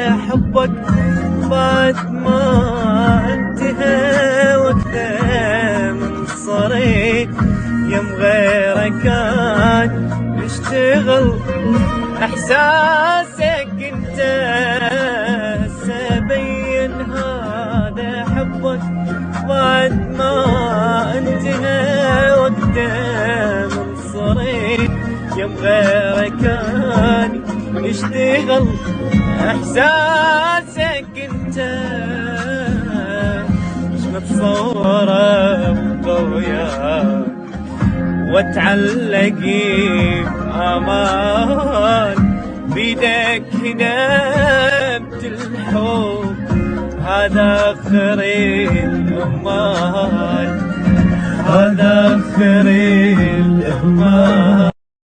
حبك بعد ما انتهى وقته منصري يم غيرك كان يشتغل احساسك انت سبين هذا حبك بعد ما انتهى وقته منصري يم غيرك كان يشتغل احساسك انت مش متصوره بقوياك وتعلقي بامان بيدك نبت الحب هذا خير الامال هذا خير الامال